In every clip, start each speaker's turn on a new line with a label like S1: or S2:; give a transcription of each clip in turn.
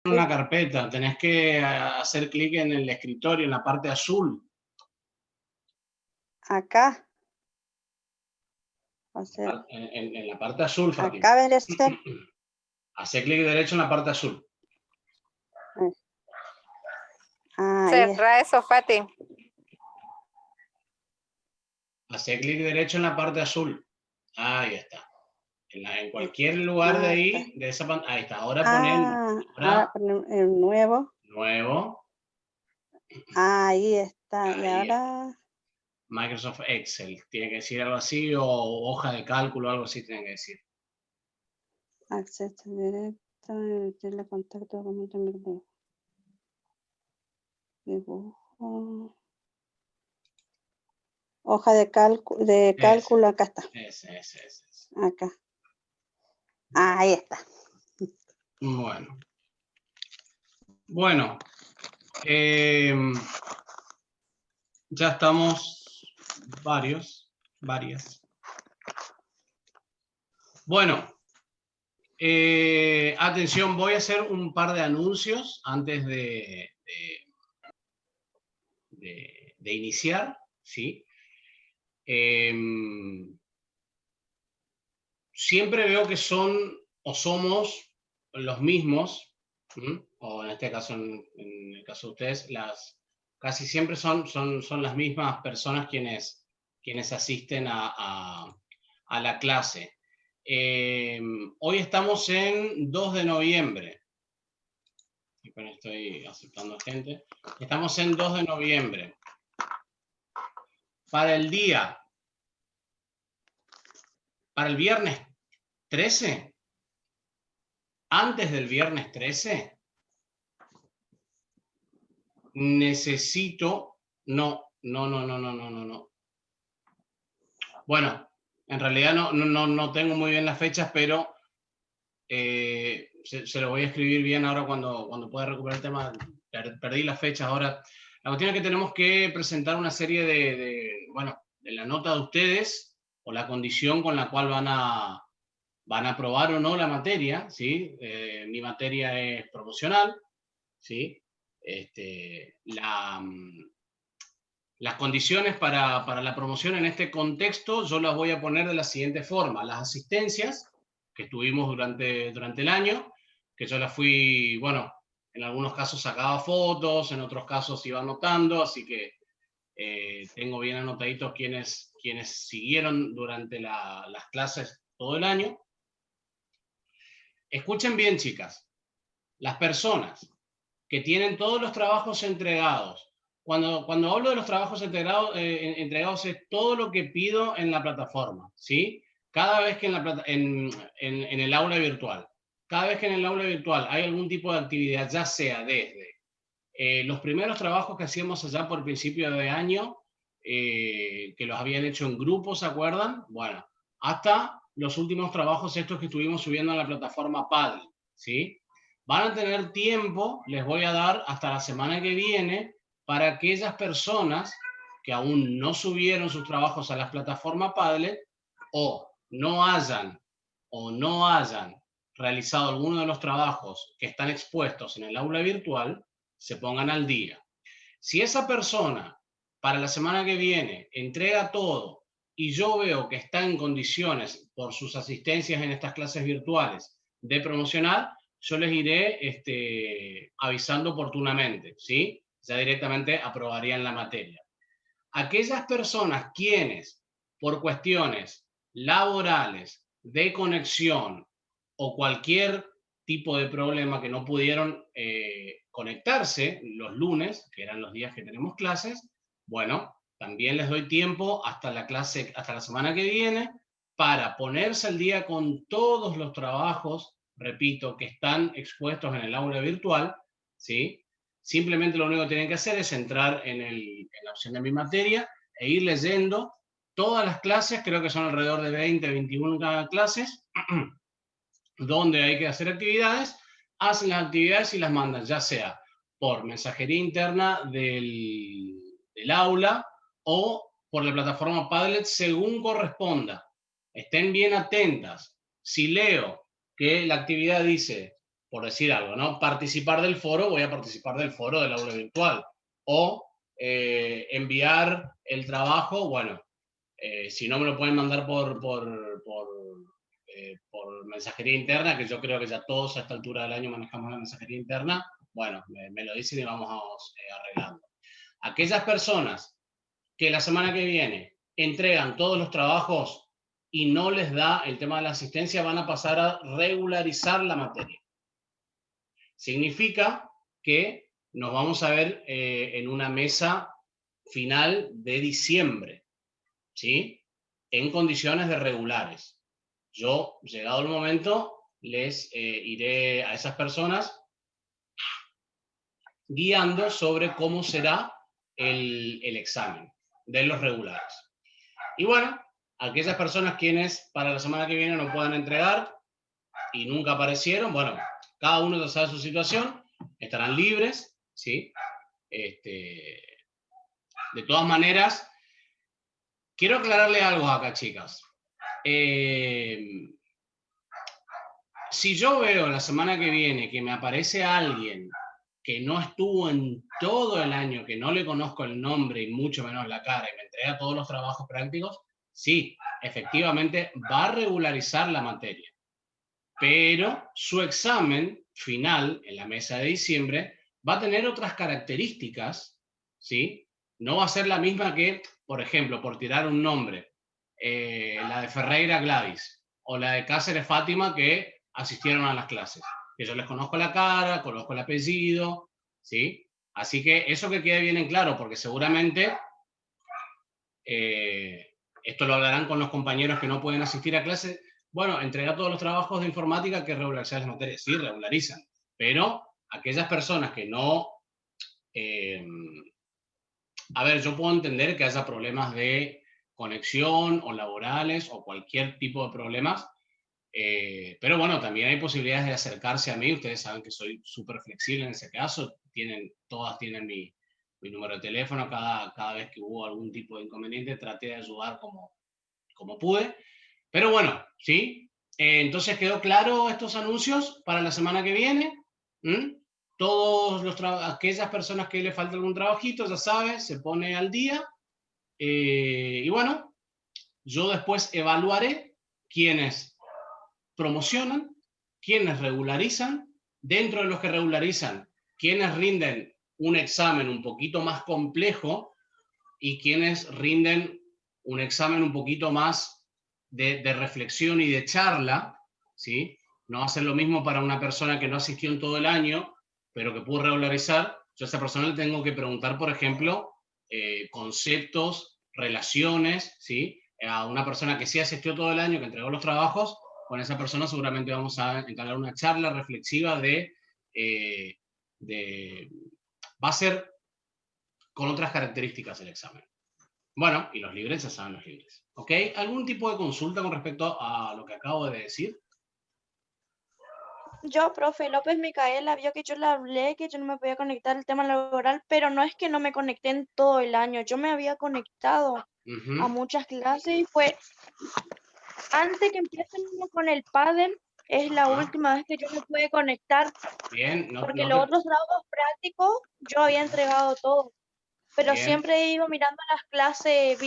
S1: una carpeta, tenés que hacer clic en el escritorio, en la parte azul.
S2: Acá.
S1: En la parte azul, Fátima.
S2: Acá debería ser.
S1: Hacer clic derecho en la parte azul.
S3: Cerra eso, Fati.
S1: Hacer clic derecho en la parte azul. Ahí está. En cualquier lugar de ahí, de esa pantalla. Ahí está. Ahora ponen.
S2: Ahora el nuevo.
S1: Nuevo.
S2: Ahí está.
S1: Ahí
S2: y ahora.
S1: Está. Microsoft Excel. Tiene que decir algo así, o hoja de cálculo, algo así tiene que decir.
S2: Acceso directo, emitirle contacto, documento, dibujo. Hoja de cálculo, acá está.
S1: Ese.
S2: Acá. Ahí está.
S1: Bueno. Ya estamos varias. Bueno. Atención, voy a hacer un par de anuncios antes de iniciar, ¿sí? Siempre veo que son o somos los mismos, o en este caso, en el caso de ustedes, casi siempre son las mismas personas quienes asisten a la clase. Hoy estamos en 2 de noviembre. Estoy aceptando gente. Estamos en 2 de noviembre. Para el viernes 13, antes del viernes 13, necesito, no. Bueno, en realidad no tengo muy bien las fechas, pero se lo voy a escribir bien ahora cuando pueda recuperar el tema. Perdí las fechas ahora. La cuestión es que tenemos que presentar una serie de la nota de ustedes, o la condición con la cual van a aprobar o no la materia, ¿sí? Mi materia es promocional, ¿sí? Las condiciones para la promoción en este contexto yo las voy a poner de la siguiente forma. Las asistencias que tuvimos durante el año, que yo las fui, en algunos casos sacaba fotos, en otros casos iba anotando, así que tengo bien anotaditos quienes siguieron durante las clases todo el año. Escuchen bien, chicas. Las personas que tienen todos los trabajos entregados, cuando hablo de los trabajos entregados es todo lo que pido en la plataforma, ¿sí? Cada vez que en el aula virtual, hay algún tipo de actividad, ya sea desde los primeros trabajos que hacíamos allá por principio de año, que los habían hecho en grupos, ¿se acuerdan? Bueno, hasta los últimos trabajos estos que estuvimos subiendo en la plataforma Padlet, ¿sí? Van a tener tiempo, les voy a dar hasta la semana que viene, para aquellas personas que aún no subieron sus trabajos a las plataformas Padlet, o no hayan realizado alguno de los trabajos que están expuestos en el aula virtual, se pongan al día. Si esa persona para la semana que viene entrega todo y yo veo que está en condiciones, por sus asistencias en estas clases virtuales, de promocionar, yo les iré avisando oportunamente, ¿sí? Ya directamente aprobarían la materia. Aquellas personas quienes, por cuestiones laborales, de conexión o cualquier tipo de problema que no pudieron conectarse los lunes, que eran los días que tenemos clases, bueno, también les doy tiempo hasta la semana que viene, para ponerse al día con todos los trabajos, repito, que están expuestos en el aula virtual, ¿sí? Simplemente lo único que tienen que hacer es entrar en la opción de mi materia e ir leyendo todas las clases, creo que son alrededor de 20, 21 clases, donde hay que hacer actividades, hacen las actividades y las mandan, ya sea por mensajería interna del aula o por la plataforma Padlet, según corresponda. Estén bien atentas. Si leo que la actividad dice por decir algo, ¿no? Participar del foro, voy a participar del foro del aula virtual. O enviar el trabajo, bueno, si no me lo pueden mandar por mensajería interna, que yo creo que ya todos a esta altura del año manejamos la mensajería interna, bueno, me lo dicen y vamos arreglando. Aquellas personas que la semana que viene entregan todos los trabajos y no les da el tema de la asistencia, van a pasar a regularizar la materia. Significa que nos vamos a ver en una mesa final de diciembre, ¿sí? En condiciones de regulares. Yo, llegado el momento, les iré a esas personas guiando sobre cómo será el examen de los regulares. Y bueno, aquellas personas quienes para la semana que viene no puedan entregar y nunca aparecieron, bueno, cada uno ya sabe su situación, estarán libres, ¿sí? De todas maneras, quiero aclararle algo acá, chicas. Si yo veo la semana que viene que me aparece alguien que no estuvo en todo el año, que no le conozco el nombre y mucho menos la cara, y me entrega todos los trabajos prácticos, sí, efectivamente va a regularizar la materia. Pero su examen final en la mesa de diciembre va a tener otras características, ¿sí? No va a ser la misma que, por ejemplo, por tirar un nombre, la de Ferreira Gladys o la de Cáceres Fátima, que asistieron a las clases. Que yo les conozco la cara, conozco el apellido, ¿sí? Así que eso que quede bien en claro, porque seguramente esto lo hablarán con los compañeros que no pueden asistir a clases. Bueno, entregar todos los trabajos de informática que regularizan las materias. Sí, regularizan. Pero aquellas personas que no... a ver, yo puedo entender que haya problemas de conexión o laborales o cualquier tipo de problemas, pero bueno, también hay posibilidades de acercarse a mí. Ustedes saben que soy súper flexible en ese caso. Todas tienen mi número de teléfono. Cada vez que hubo algún tipo de inconveniente traté de ayudar como pude. Pero bueno, ¿sí? Entonces quedó claro estos anuncios para la semana que viene. Todos aquellas personas que le falta algún trabajito, ya sabes, se pone al día. Y bueno, yo después evaluaré quiénes promocionan, quiénes regularizan, dentro de los que regularizan, quiénes rinden un examen un poquito más complejo y quienes rinden un examen un poquito más de reflexión y de charla, ¿sí? No va a ser lo mismo para una persona que no asistió en todo el año, pero que pudo regularizar. Yo a esa persona le tengo que preguntar, por ejemplo, conceptos, relaciones, ¿sí? A una persona que sí asistió todo el año, que entregó los trabajos, con esa persona seguramente vamos a entablar una charla reflexiva va a ser con otras características el examen. Bueno, y los libres ya saben los libres. ¿Ok? ¿Algún tipo de consulta con respecto a lo que acabo de decir?
S4: Yo, profe López Micaela, vio que yo le hablé que yo no me podía conectar al tema laboral, pero no es que no me conecté en todo el año. Yo me había conectado a muchas clases y fue antes que empiecen con el pádel, es la última vez que yo me pude conectar.
S1: Bien,
S4: porque los otros trabajos prácticos yo había entregado todo. Pero
S1: bien.
S4: siempre he ido mirando las clases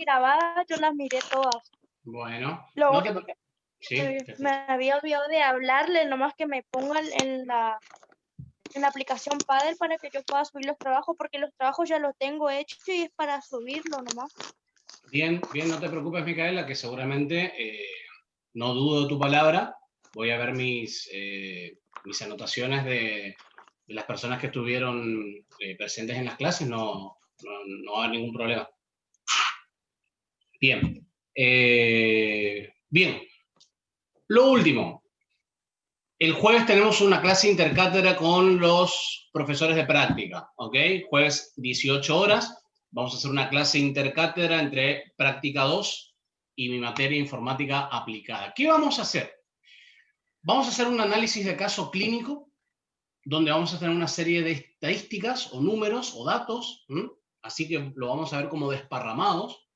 S4: grabadas, yo las miré todas.
S1: Bueno,
S4: Lo
S1: no
S4: único
S1: te...
S4: que
S1: Sí,
S4: me había olvidado de hablarle, nomás que me pongan en la aplicación Padel para que yo pueda subir los trabajos, porque los trabajos ya los tengo hechos y es para subirlo nomás.
S1: Bien, bien, no te preocupes, Micaela, que seguramente no dudo de tu palabra. Voy a ver mis anotaciones de las personas que estuvieron presentes en las clases. No va a haber ningún problema. Bien. Bien. Lo último. El jueves tenemos una clase intercátedra con los profesores de práctica, ¿ok? Jueves 18 horas. Vamos a hacer una clase intercátedra entre práctica 2 y mi materia informática aplicada. ¿Qué vamos a hacer? Vamos a hacer un análisis de caso clínico donde vamos a tener una serie de estadísticas o números o datos, así que lo vamos a ver como desparramados.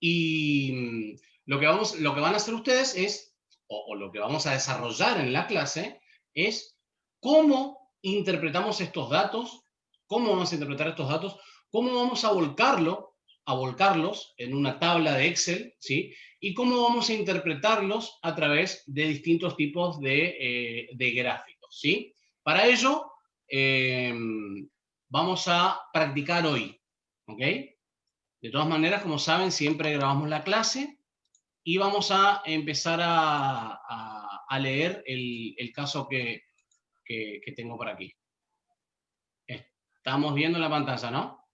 S1: Y lo que van a hacer ustedes es o lo que vamos a desarrollar en la clase, es cómo interpretamos estos datos, cómo vamos a interpretar estos datos, cómo vamos a volcarlos en una tabla de Excel, ¿sí? Y cómo vamos a interpretarlos a través de distintos tipos de gráficos, ¿sí? Para ello, vamos a practicar hoy, ¿ok? De todas maneras, como saben, siempre grabamos la clase y vamos a empezar a leer el caso que tengo por aquí. Estamos viendo la pantalla, ¿no?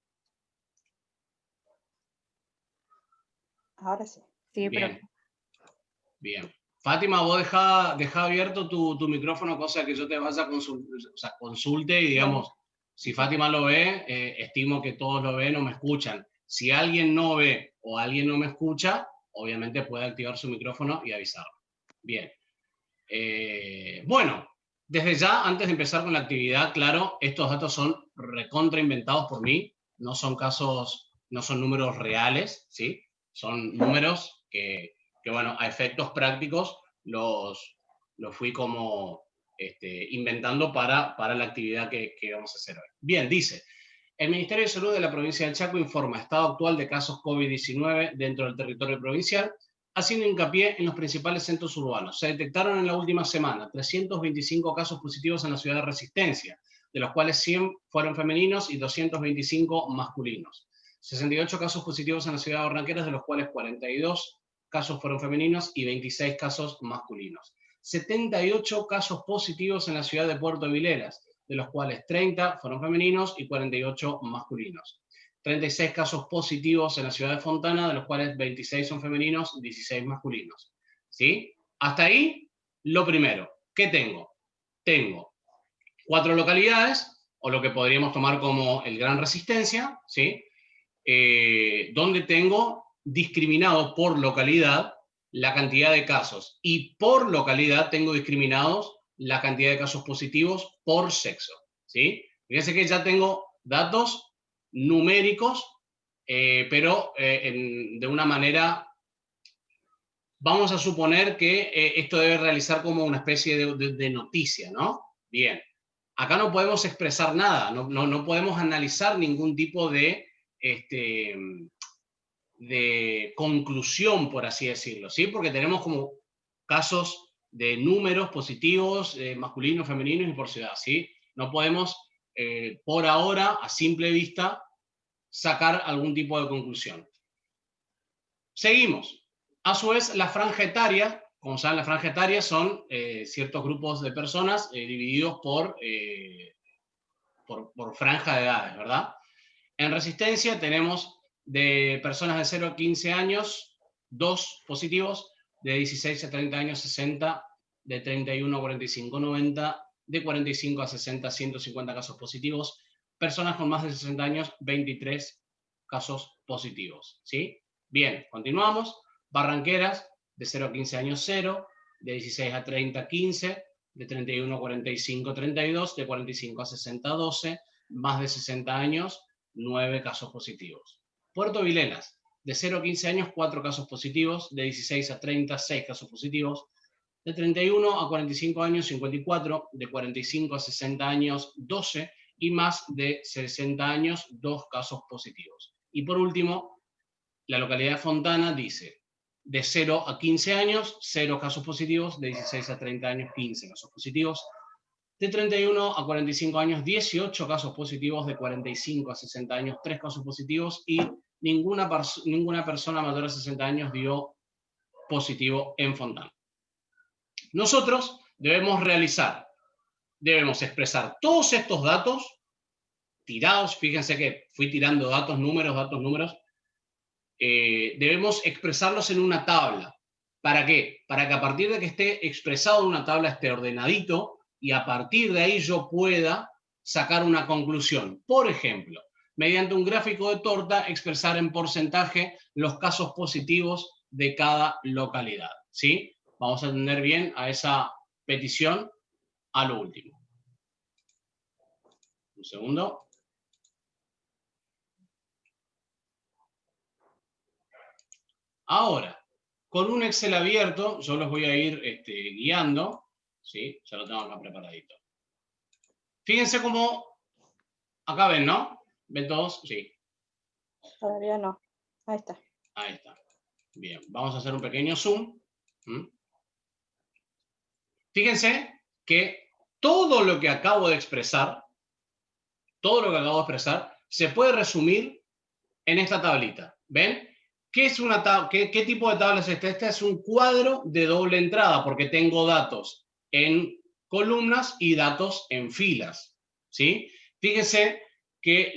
S2: Ahora sí.
S3: Sí,
S1: bien. Bien. Fátima, vos deja abierto tu micrófono, cosa que yo te vaya a consulte y digamos, si Fátima lo ve, estimo que todos lo ven o me escuchan. Si alguien no ve o alguien no me escucha, obviamente puede activar su micrófono y avisarlo. Bien. Bueno, desde ya, antes de empezar con la actividad, claro, estos datos son recontra inventados por mí, no son casos, no son números reales, ¿sí? Son números que bueno, a efectos prácticos los fui como inventando para la actividad que vamos a hacer hoy. Bien, dice, el Ministerio de Salud de la provincia del Chaco informa estado actual de casos COVID-19 dentro del territorio provincial, haciendo hincapié en los principales centros urbanos. Se detectaron en la última semana 325 casos positivos en la ciudad de Resistencia, de los cuales 100 fueron femeninos y 225 masculinos. 68 casos positivos en la ciudad de Barranqueras, de los cuales 42 casos fueron femeninos y 26 casos masculinos. 78 casos positivos en la ciudad de Puerto Vileras, de los cuales 30 fueron femeninos y 48 masculinos. 36 casos positivos en la ciudad de Fontana, de los cuales 26 son femeninos y 16 masculinos. ¿Sí? Hasta ahí, lo primero. ¿Qué tengo? Tengo 4 localidades, o lo que podríamos tomar como el Gran Resistencia, ¿sí? Donde tengo discriminado por localidad la cantidad de casos, y por localidad tengo discriminados la cantidad de casos positivos por sexo, ¿sí? Fíjense que ya tengo datos numéricos, pero de una manera, vamos a suponer que esto debe realizar como una especie de noticia, ¿no? Bien, acá no podemos expresar nada, no podemos analizar ningún tipo de conclusión, por así decirlo, ¿sí? Porque tenemos como casos de números positivos, masculinos, femeninos y por ciudad, ¿sí? No podemos, por ahora, a simple vista, sacar algún tipo de conclusión. Seguimos. A su vez, la franja etaria, como saben, la franja etaria son ciertos grupos de personas divididos por franja de edades, ¿verdad? En Resistencia tenemos de personas de 0 a 15 años, 2 positivos, de 16 a 30 años, 60, de 31 a 45, 90, de 45 a 60, 150 casos positivos, personas con más de 60 años, 23 casos positivos, ¿sí? Bien, continuamos. Barranqueras, de 0 a 15 años, 0, de 16 a 30, 15, de 31 a 45, 32, de 45 a 60, 12, más de 60 años, 9 casos positivos. Puerto Vilelas, de 0 a 15 años, 4 casos positivos, de 16 a 30, 6 casos positivos, de 31 a 45 años, 54, de 45 a 60 años, 12, y más de 60 años, 2 casos positivos. Y por último, la localidad de Fontana dice, de 0 a 15 años, 0 casos positivos, de 16 a 30 años, 15 casos positivos, de 31 a 45 años, 18 casos positivos, de 45 a 60 años, 3 casos positivos, y ninguna persona mayor a 60 años dio positivo en Fontana. Nosotros debemos expresar todos estos datos tirados, fíjense que fui tirando datos, números, debemos expresarlos en una tabla. ¿Para qué? Para que a partir de que esté expresado en una tabla esté ordenadito, y a partir de ahí yo pueda sacar una conclusión. Por ejemplo, mediante un gráfico de torta, expresar en porcentaje los casos positivos de cada localidad, ¿sí? Vamos a atender bien a esa petición a lo último. Un segundo. Ahora, con un Excel abierto, yo los voy a ir guiando, ¿sí? Ya lo tengo acá preparadito. Fíjense cómo, acá ven, ¿no? ¿Ven todos? Sí.
S2: Todavía no. Ahí está.
S1: Ahí está. Bien, vamos a hacer un pequeño zoom. Fíjense que todo lo que acabo de expresar, se puede resumir en esta tablita. ¿Ven? ¿Qué es qué tipo de tabla es esta? Este es un cuadro de doble entrada, porque tengo datos en columnas y datos en filas. ¿Sí? Fíjense que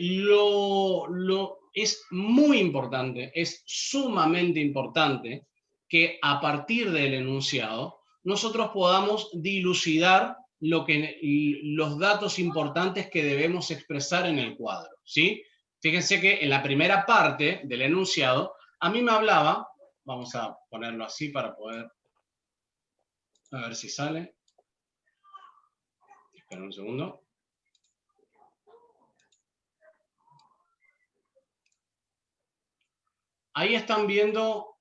S1: es muy importante, es sumamente importante que a partir del enunciado nosotros podamos dilucidar los datos importantes que debemos expresar en el cuadro, ¿sí? Fíjense que en la primera parte del enunciado a mí me hablaba, vamos a ponerlo así para poder, a ver si sale. Espera un segundo. Ahí están viendo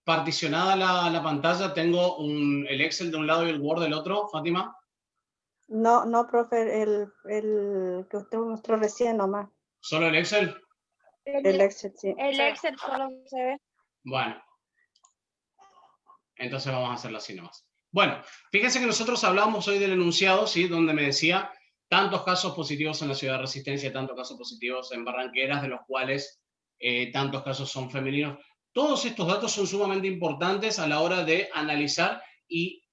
S1: particionada la pantalla. Tengo el Excel de un lado y el Word del otro, Fátima.
S2: No, no, profe, el que usted mostró recién nomás.
S1: ¿Solo el Excel?
S2: El Excel, sí.
S4: El Excel solo se ve.
S1: Bueno. Entonces vamos a hacerlo así nomás. Bueno, fíjense que nosotros hablamos hoy del enunciado, ¿sí? Donde me decía tantos casos positivos en la ciudad de Resistencia, tantos casos positivos en Barranqueras, de los cuales tantos casos son femeninos. Todos estos datos son sumamente importantes a la hora de analizar y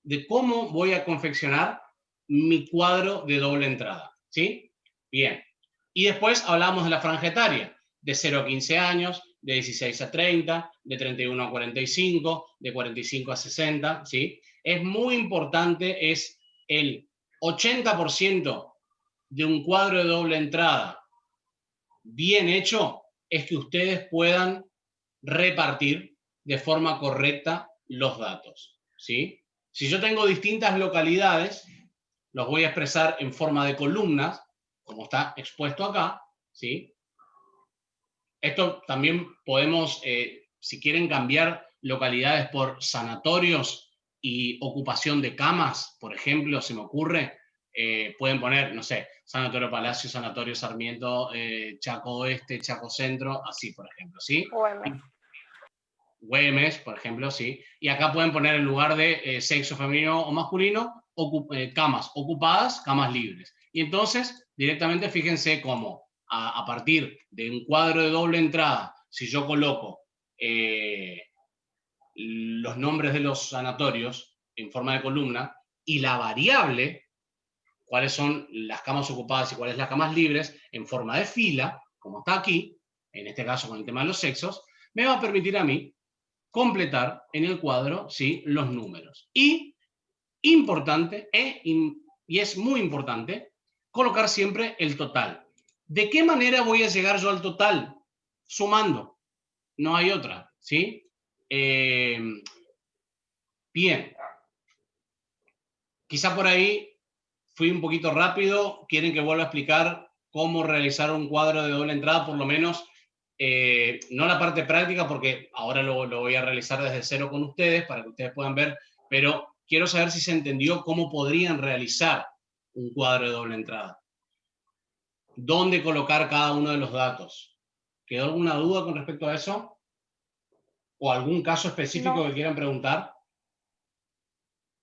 S1: de cómo voy a confeccionar mi cuadro de doble entrada, ¿sí? Bien. Y después hablamos de la franja etaria, de 0 a 15 años, de 16 a 30, de 31 a 45, de 45 a 60, ¿sí? Es muy importante, es el 80% de un cuadro de doble entrada bien hecho, es que ustedes puedan repartir de forma correcta los datos, ¿sí? Si yo tengo distintas localidades, los voy a expresar en forma de columnas, como está expuesto acá, ¿sí? Esto también podemos, si quieren cambiar localidades por sanatorios y ocupación de camas, por ejemplo, se me ocurre, pueden poner, no sé, Sanatorio Palacio, Sanatorio Sarmiento, Chaco Oeste, Chaco Centro, así, por ejemplo, ¿sí? Güemes, por ejemplo, sí. Y acá pueden poner en lugar de sexo femenino o masculino, camas ocupadas, camas libres. Y entonces, directamente, fíjense cómo a partir de un cuadro de doble entrada, si yo coloco los nombres de los sanatorios en forma de columna y la variable, cuáles son las camas ocupadas y cuáles las camas libres, en forma de fila, como está aquí, en este caso con el tema de los sexos, me va a permitir a mí completar en el cuadro, ¿sí?, los números. Y importante, y es muy importante, colocar siempre el total. ¿De qué manera voy a llegar yo al total? Sumando. No hay otra, ¿sí? Bien. Quizá por ahí fui un poquito rápido. ¿Quieren que vuelva a explicar cómo realizar un cuadro de doble entrada? Por lo menos, no la parte práctica, porque ahora lo voy a realizar desde cero con ustedes, para que ustedes puedan ver, pero quiero saber si se entendió cómo podrían realizar un cuadro de doble entrada. ¿Dónde colocar cada uno de los datos? ¿Quedó alguna duda con respecto a eso? ¿O algún caso específico que quieran preguntar?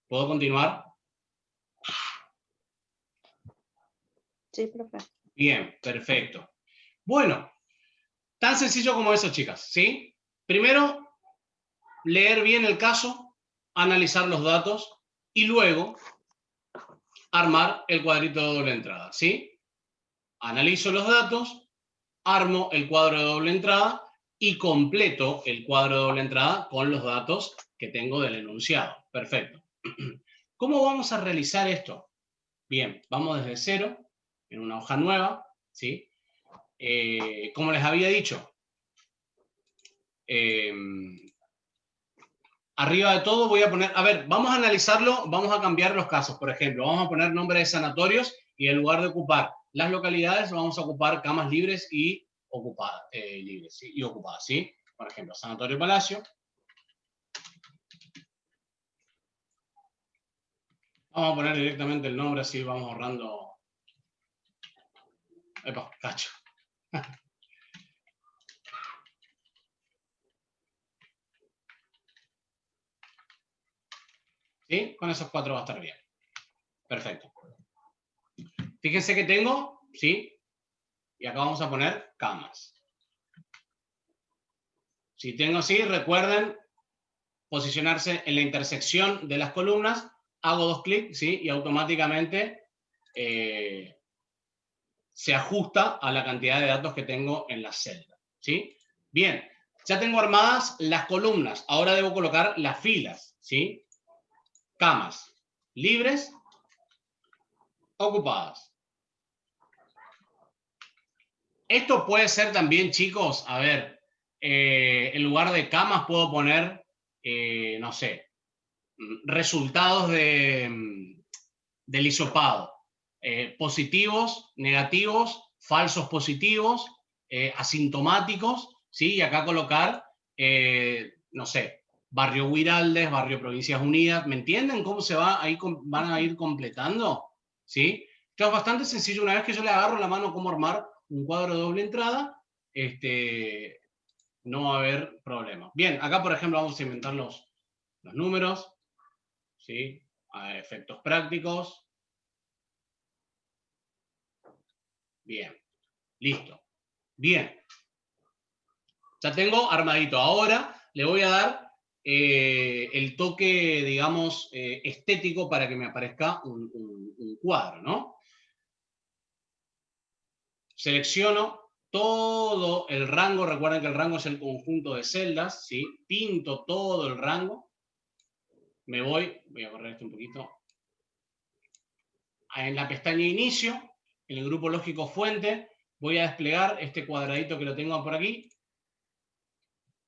S1: ¿Puedo continuar?
S2: Sí, profe.
S1: Bien, perfecto. Bueno, tan sencillo como eso, chicas, ¿sí? Primero, leer bien el caso, analizar los datos y luego armar el cuadrito de doble entrada, ¿sí? Analizo los datos, armo el cuadro de doble entrada y completo el cuadro de doble entrada con los datos que tengo del enunciado. Perfecto. ¿Cómo vamos a realizar esto? Bien, vamos desde cero, en una hoja nueva, ¿sí? Como les había dicho, arriba de todo voy a poner, a ver, vamos a analizarlo, vamos a cambiar los casos, por ejemplo, vamos a poner nombres de sanatorios y en lugar de ocupar las localidades, vamos a ocupar camas libres y ocupadas, ¿sí? Y ocupadas, ¿sí? Por ejemplo, Sanatorio Palacio, Vamos a poner directamente el nombre, así vamos ahorrando. Epa, cacho. ¿Sí? Con esos 4 va a estar bien. Perfecto. Fíjense que tengo, ¿sí? Y acá vamos a poner camas. Si tengo así, recuerden posicionarse en la intersección de las columnas, hago 2 clics, ¿sí? Y automáticamente se ajusta a la cantidad de datos que tengo en la celda, ¿sí? Bien, ya tengo armadas las columnas, ahora debo colocar las filas, ¿sí? Camas, libres, ocupadas. Esto puede ser también, chicos, a ver, en lugar de camas puedo poner, no sé, resultados del hisopado. Positivos, negativos, falsos positivos, asintomáticos, ¿sí? Y acá colocar, no sé, Barrio Huiraldes, Barrio Provincias Unidas. ¿Me entienden cómo se va ahí, van a ir completando? ¿Sí? Esto es bastante sencillo. Una vez que yo le agarro la mano cómo armar un cuadro de doble entrada, no va a haber problema. Bien, acá por ejemplo vamos a inventar los números, ¿sí? A efectos prácticos. Bien, listo. Bien, ya tengo armadito. Ahora le voy a dar el toque, digamos, estético para que me aparezca un cuadro, ¿no? Selecciono todo el rango, recuerden que el rango es el conjunto de celdas, ¿sí? Pinto todo el rango. Me voy a correr esto un poquito. En la pestaña inicio, en el grupo lógico fuente, voy a desplegar este cuadradito que lo tengo por aquí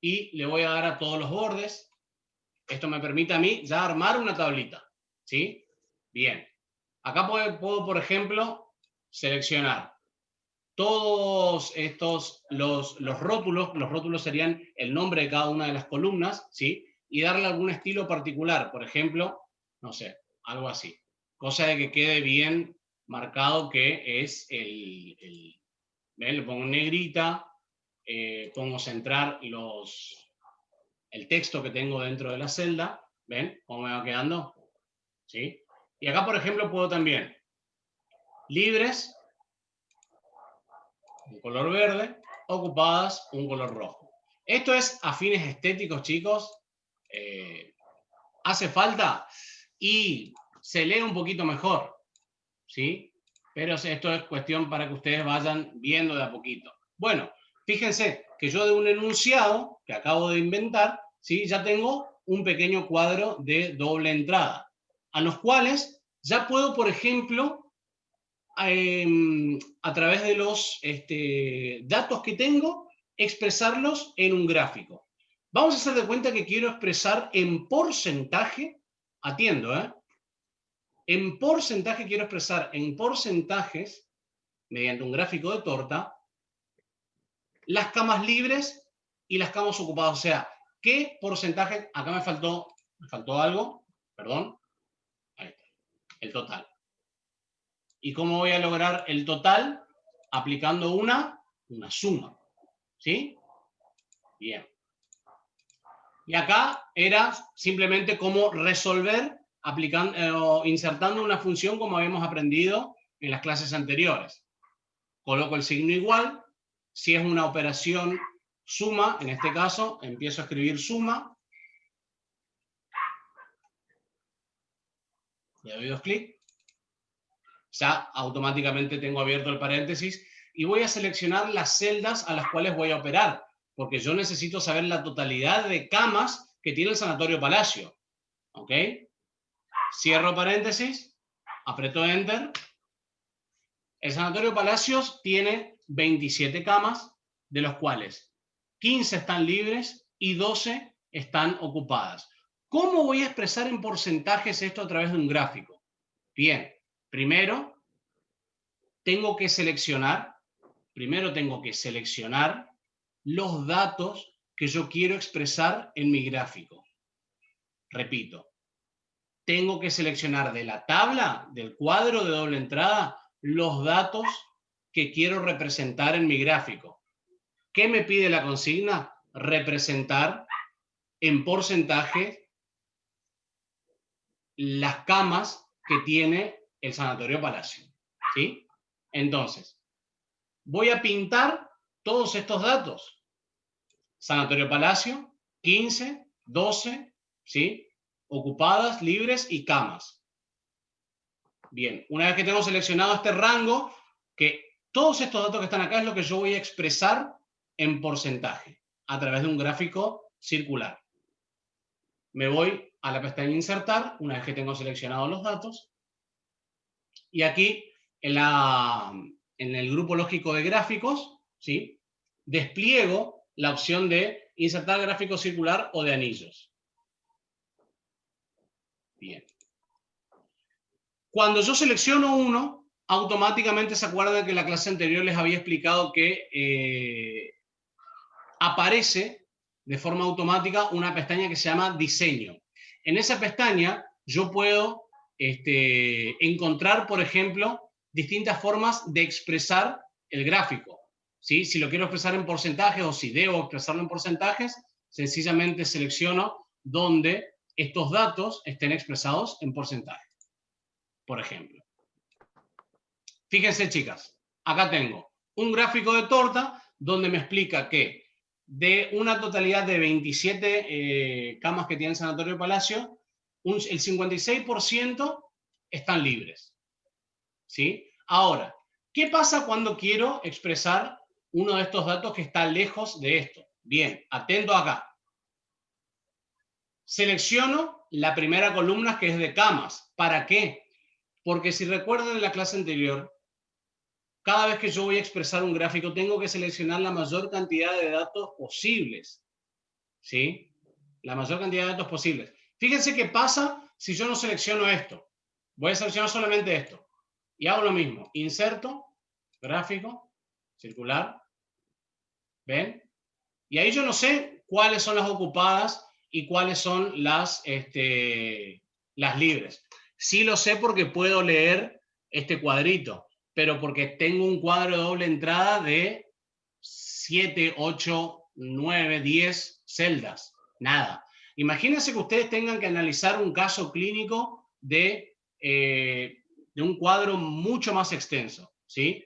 S1: y le voy a dar a todos los bordes. Esto me permite a mí ya armar una tablita, ¿sí? Bien. Acá puedo, por ejemplo, seleccionar todos estos, los rótulos. Los rótulos serían el nombre de cada una de las columnas, ¿sí? Y darle algún estilo particular. Por ejemplo, no sé, algo así. Cosa de que quede bien marcado que es ¿ven? Le pongo negrita, pongo centrar el texto que tengo dentro de la celda. ¿Ven cómo me va quedando? ¿Sí? Y acá, por ejemplo, puedo también libres, un color verde, ocupadas, un color rojo. Esto es a fines estéticos, chicos. Hace falta y se lee un poquito mejor, ¿sí? Pero esto es cuestión para que ustedes vayan viendo de a poquito. Bueno, fíjense que yo de un enunciado que acabo de inventar, ¿sí? Ya tengo un pequeño cuadro de doble entrada, a los cuales ya puedo, por ejemplo, a través de los datos que tengo, expresarlos en un gráfico. Vamos a hacer de cuenta que quiero expresar en porcentaje, atiendo, en porcentaje quiero expresar en porcentajes, mediante un gráfico de torta, las camas libres y las camas ocupadas. O sea, ¿qué porcentaje? Acá me faltó algo, perdón. Ahí está, el total. ¿Y cómo voy a lograr el total? Aplicando una suma. ¿Sí? Bien. Y acá era simplemente cómo resolver insertando una función como habíamos aprendido en las clases anteriores. Coloco el signo igual. Si es una operación suma, en este caso, empiezo a escribir suma. Le doy 2 clics. Ya automáticamente tengo abierto el paréntesis y voy a seleccionar las celdas a las cuales voy a operar, porque yo necesito saber la totalidad de camas que tiene el Sanatorio Palacio. ¿Ok? Cierro paréntesis, aprieto Enter. El Sanatorio Palacios tiene 27 camas, de los cuales 15 están libres y 12 están ocupadas. ¿Cómo voy a expresar en porcentajes esto a través de un gráfico? Bien, primero tengo que seleccionar los datos que yo quiero expresar en mi gráfico. Repito, tengo que seleccionar de la tabla, del cuadro de doble entrada, los datos que quiero representar en mi gráfico. ¿Qué me pide la consigna? Representar en porcentaje las camas que tiene el Sanatorio Palacio, ¿sí? Entonces, voy a pintar todos estos datos. Sanatorio Palacio, 15, 12, ¿sí? Ocupadas, libres y camas. Bien, una vez que tengo seleccionado este rango, que todos estos datos que están acá es lo que yo voy a expresar en porcentaje a través de un gráfico circular. Me voy a la pestaña Insertar, una vez que tengo seleccionados los datos, y aquí en el grupo lógico de gráficos, ¿sí? Despliego la opción de insertar gráfico circular o de anillos. Bien. Cuando yo selecciono uno, automáticamente se acuerdan que en la clase anterior les había explicado que aparece de forma automática una pestaña que se llama Diseño. En esa pestaña yo puedo encontrar, por ejemplo, distintas formas de expresar el gráfico, ¿sí? Si lo quiero expresar en porcentajes o si debo expresarlo en porcentajes, sencillamente selecciono donde estos datos estén expresados en porcentaje. Por ejemplo. Fíjense, chicas, acá tengo un gráfico de torta donde me explica que de una totalidad de 27 camas que tiene el Sanatorio Palacio, el 56% están libres, ¿sí? Ahora, ¿qué pasa cuando quiero expresar uno de estos datos que está lejos de esto? Bien, atento acá. Selecciono la primera columna que es de camas. ¿Para qué? Porque si recuerdan en la clase anterior, cada vez que yo voy a expresar un gráfico, tengo que seleccionar la mayor cantidad de datos posibles, ¿sí? La mayor cantidad de datos posibles. Fíjense qué pasa si yo no selecciono esto. Voy a seleccionar solamente esto. Y hago lo mismo. Inserto, gráfico, circular. ¿Ven? Y ahí yo no sé cuáles son las ocupadas y cuáles son las libres. Sí lo sé porque puedo leer este cuadrito, pero porque tengo un cuadro de doble entrada de 7, 8, 9, 10 celdas. Nada. Imagínense que ustedes tengan que analizar un caso clínico de un cuadro mucho más extenso, ¿sí?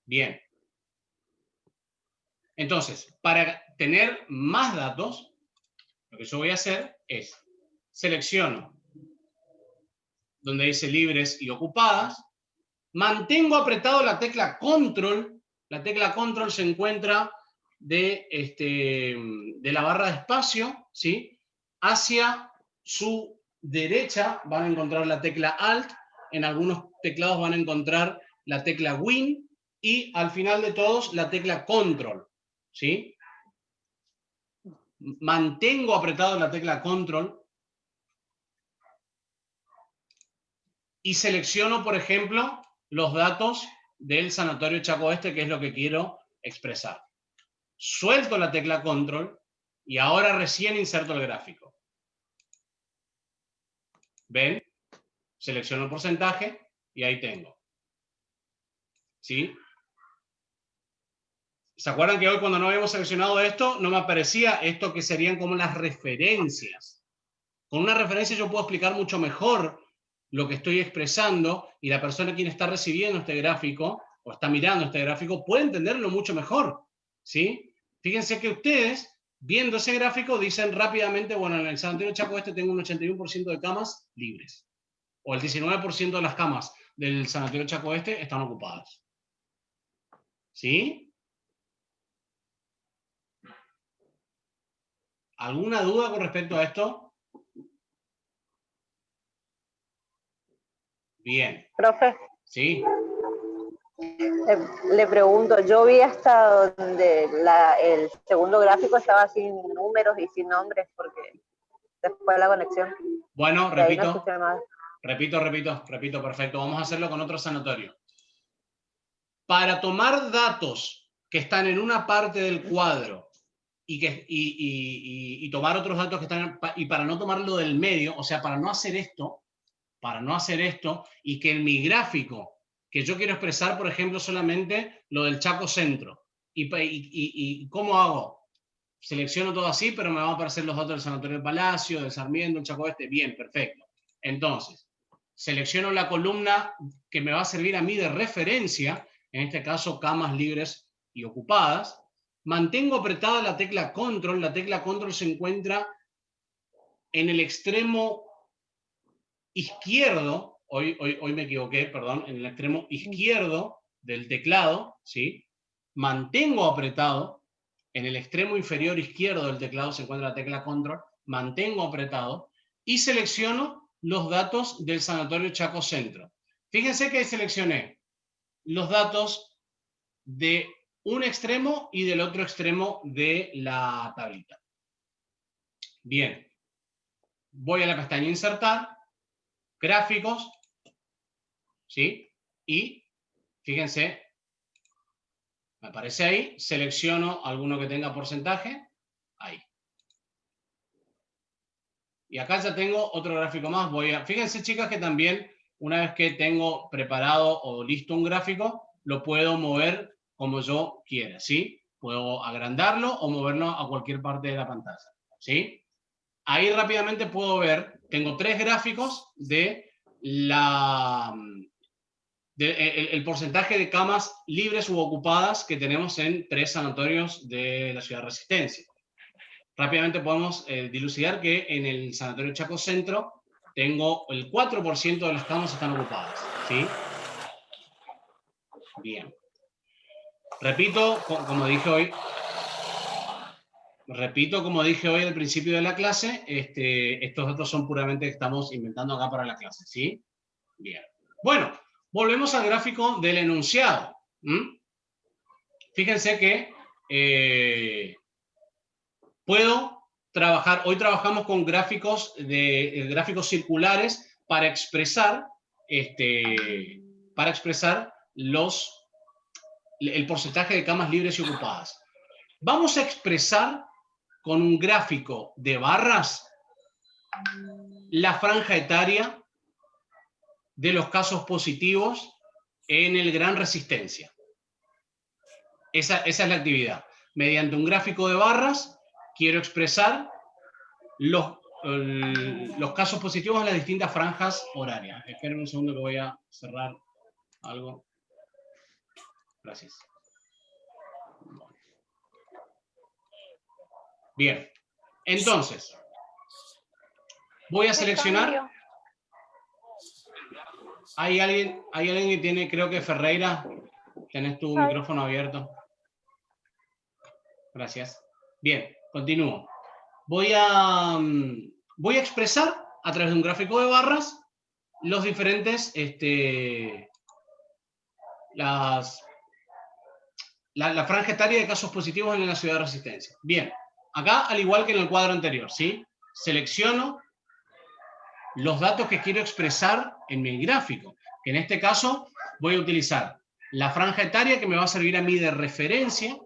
S1: Bien. Entonces, para tener más datos, lo que yo voy a hacer es selecciono donde dice libres y ocupadas, mantengo apretado la tecla control. La tecla control se encuentra de la barra de espacio, ¿sí? Hacia su derecha van a encontrar la tecla alt, en algunos teclados van a encontrar la tecla win y al final de todos la tecla control, ¿sí? Mantengo apretado la tecla control y selecciono, por ejemplo, los datos del Sanatorio Chaco Oeste, que es lo que quiero expresar. Suelto la tecla control y ahora recién inserto el gráfico. ¿Ven? Selecciono el porcentaje y ahí tengo. ¿Sí? ¿Se acuerdan que hoy cuando no habíamos seleccionado esto, no me aparecía esto que serían como las referencias? Con una referencia yo puedo explicar mucho mejor lo que estoy expresando y la persona quien está recibiendo este gráfico o está mirando este gráfico puede entenderlo mucho mejor, ¿sí? Fíjense que ustedes, viendo ese gráfico, dicen rápidamente, bueno, en el Sanatorio Chaco Este tengo un 81% de camas libres, o el 19% de las camas del Sanatorio Chaco Este están ocupadas. ¿Sí? ¿Alguna duda con respecto a esto? Bien.
S3: Profe.
S1: Sí.
S3: Le pregunto, yo vi hasta donde el segundo gráfico estaba sin números y sin nombres porque después de la conexión.
S1: Bueno, repito, perfecto. Vamos a hacerlo con otro sanatorio. Para tomar datos que están en una parte del cuadro y tomar otros datos que están, y para no tomarlo del medio, o sea, para no hacer esto, para no hacer esto y que en mi gráfico, que yo quiero expresar, por ejemplo, solamente lo del Chaco Centro. ¿Y cómo hago? Selecciono todo así, pero me van a aparecer los datos del Sanatorio del Palacio, del Sarmiento, del Chaco Oeste. Bien, perfecto. Entonces, selecciono la columna que me va a servir a mí de referencia, en este caso camas libres y ocupadas. Mantengo apretada la tecla Control. La tecla Control se encuentra en el extremo izquierdo, hoy me equivoqué, perdón, en el extremo izquierdo del teclado, ¿sí? Mantengo apretado, en el extremo inferior izquierdo del teclado se encuentra la tecla Control, mantengo apretado y selecciono los datos del Sanatorio Chaco Centro. Fíjense que seleccioné los datos de un extremo y del otro extremo de la tablita. Bien, voy a la pestaña Insertar, Gráficos, ¿sí? Y fíjense, me aparece ahí, selecciono alguno que tenga porcentaje, ahí. Y acá ya tengo otro gráfico más. Fíjense, chicas, que también una vez que tengo preparado o listo un gráfico, lo puedo mover como yo quiera, ¿sí? Puedo agrandarlo o moverlo a cualquier parte de la pantalla, ¿sí? Ahí rápidamente puedo ver, tengo 3 gráficos de el porcentaje de camas libres u ocupadas que tenemos en 3 sanatorios de la ciudad de Resistencia. Rápidamente podemos dilucidar que en el Sanatorio Chaco Centro tengo el 4% de las camas están ocupadas, ¿sí? Bien. Repito, como dije hoy al principio de la clase, estos datos son puramente que estamos inventando acá para la clase, ¿sí? Bien. Bueno, volvemos al gráfico del enunciado. Fíjense que puedo trabajar, hoy trabajamos con gráficos circulares para expresar el porcentaje de camas libres y ocupadas. Vamos a expresar con un gráfico de barras la franja etaria de los casos positivos en el Gran Resistencia. Esa es la actividad. Mediante un gráfico de barras, quiero expresar los casos positivos en las distintas franjas horarias. Espérenme un segundo que voy a cerrar algo. Gracias. Bien. Entonces, voy a seleccionar. ¿Hay alguien que tiene, creo que Ferreira? Tenés tu micrófono abierto. Gracias. Bien, continúo. Voy a expresar a través de un gráfico de barras los diferentes, la franja etaria de casos positivos en la ciudad de Resistencia. Bien, acá al igual que en el cuadro anterior, ¿sí? Selecciono los datos que quiero expresar en mi gráfico, que en este caso voy a utilizar la franja etaria que me va a servir a mí de referencia,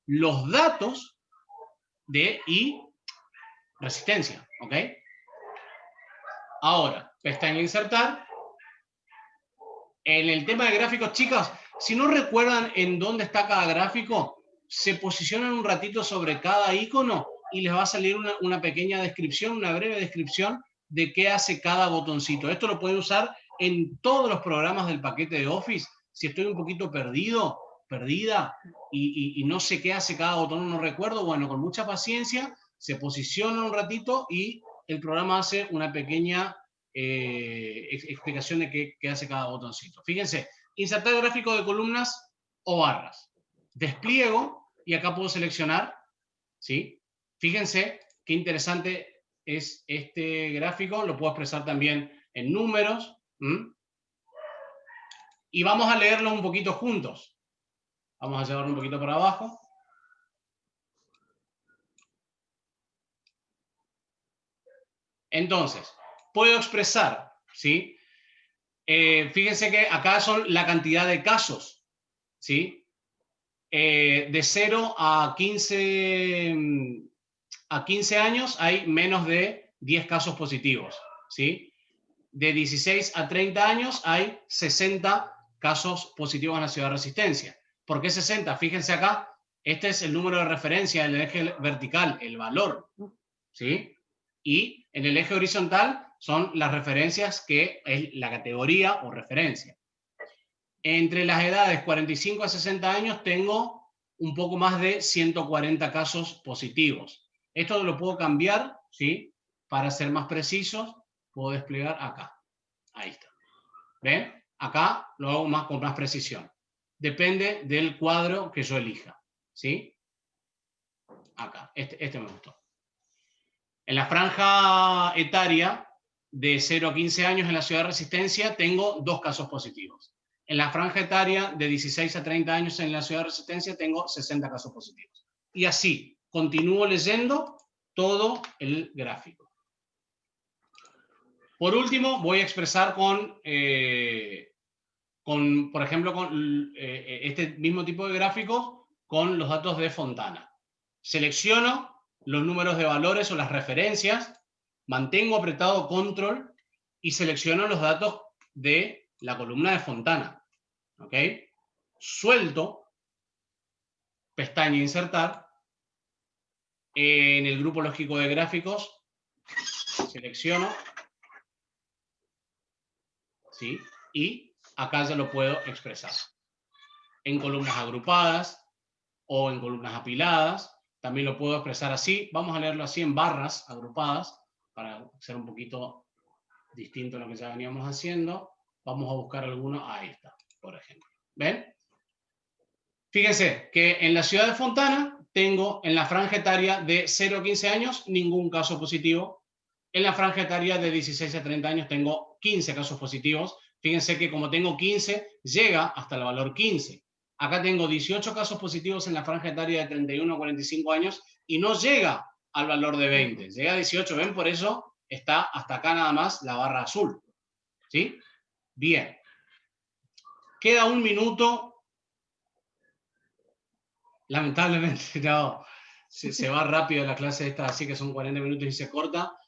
S1: los datos y resistencia, ¿ok? Ahora, pestaña Insertar. En el tema de gráficos, chicas, si no recuerdan en dónde está cada gráfico, se posicionan un ratito sobre cada icono y les va a salir una pequeña descripción, una breve descripción de qué hace cada botoncito. Esto lo pueden usar en todos los programas del paquete de Office. Si estoy un poquito perdida y no sé qué hace cada botón, no recuerdo, bueno, con mucha paciencia se posiciona un ratito y el programa hace una pequeña explicación de qué hace cada botoncito. Fíjense, insertar gráfico de columnas o barras. Despliego y acá puedo seleccionar, ¿sí? Fíjense qué interesante es este gráfico, lo puedo expresar también en números. Y vamos a leerlo un poquito juntos. Vamos a llevarlo un poquito para abajo. Entonces, puedo expresar, ¿sí? Fíjense que acá son la cantidad de casos, ¿sí? De 0 a 15 años hay menos de 10 casos positivos, ¿sí? de 16 a 30 años hay 60 casos positivos en la ciudad de Resistencia. ¿Por qué 60? Fíjense acá, este es el número de referencia en el eje vertical, el valor, ¿sí? Y en el eje horizontal son las referencias, que es la categoría o referencia. Entre las edades 45 a 60 años tengo un poco más de 140 casos positivos. Esto lo puedo cambiar, ¿sí? Para ser más precisos, puedo desplegar acá. Ahí está. ¿Ven? Acá lo hago con más precisión. Depende del cuadro que yo elija, ¿sí? Acá. Este me gustó. En la franja etaria de 0 a 15 años en la ciudad de Resistencia tengo 2 casos positivos. En la franja etaria de 16 a 30 años en la ciudad de Resistencia tengo 60 casos positivos. Y así, continúo leyendo todo el gráfico. Por último, voy a expresar por ejemplo, con este mismo tipo de gráficos con los datos de Fontana. Selecciono los números de valores o las referencias, mantengo apretado control y selecciono los datos de la columna de Fontana. ¿Ok? Suelto, pestaña insertar, en el grupo lógico de gráficos, selecciono, ¿sí? Y acá ya lo puedo expresar. En columnas agrupadas o en columnas apiladas, también lo puedo expresar así. Vamos a leerlo así en barras agrupadas, para ser un poquito distinto a lo que ya veníamos haciendo. Vamos a buscar alguno, ahí está, por ejemplo. ¿Ven? Fíjense que en la ciudad de Fontana tengo en la franja etaria de 0 a 15 años ningún caso positivo. En la franja etaria de 16 a 30 años tengo 15 casos positivos. Fíjense que como tengo 15, llega hasta el valor 15. Acá tengo 18 casos positivos en la franja etaria de 31 a 45 años y no llega al valor de 20. Llega a 18, ¿ven? Por eso está hasta acá nada más la barra azul. ¿Sí? Bien. Queda un minuto. Lamentablemente no, se va rápido la clase esta, así que son 40 minutos y se corta.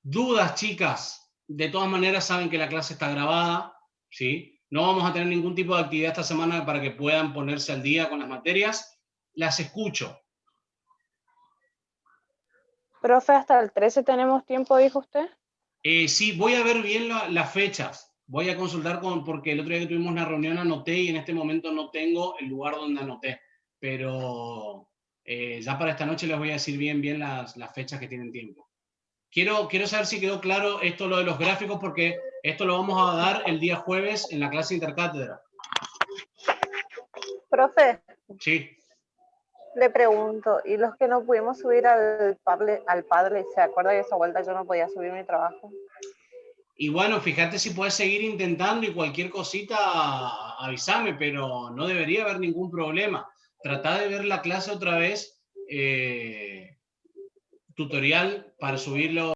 S1: Dudas, chicas, de todas maneras saben que la clase está grabada, ¿sí? No vamos a tener ningún tipo de actividad esta semana para que puedan ponerse al día con las materias. Las escucho.
S5: Profe, hasta el 13 tenemos tiempo, dijo usted.
S1: Sí, voy a ver bien las fechas. Voy a consultar porque el otro día que tuvimos una reunión anoté y en este momento no tengo el lugar donde anoté. Pero ya para esta noche les voy a decir bien las fechas que tienen tiempo. Quiero saber si quedó claro esto, lo de los gráficos, porque esto lo vamos a dar el día jueves en la clase intercátedra.
S3: Profe.
S1: Sí.
S3: Le pregunto, ¿y los que no pudimos subir al Padlet, se acuerda que esa vuelta yo no podía subir mi trabajo?
S1: Y bueno, fíjate si puedes seguir intentando y cualquier cosita avísame, pero no debería haber ningún problema. Trata de ver la clase otra vez, tutorial para subirlo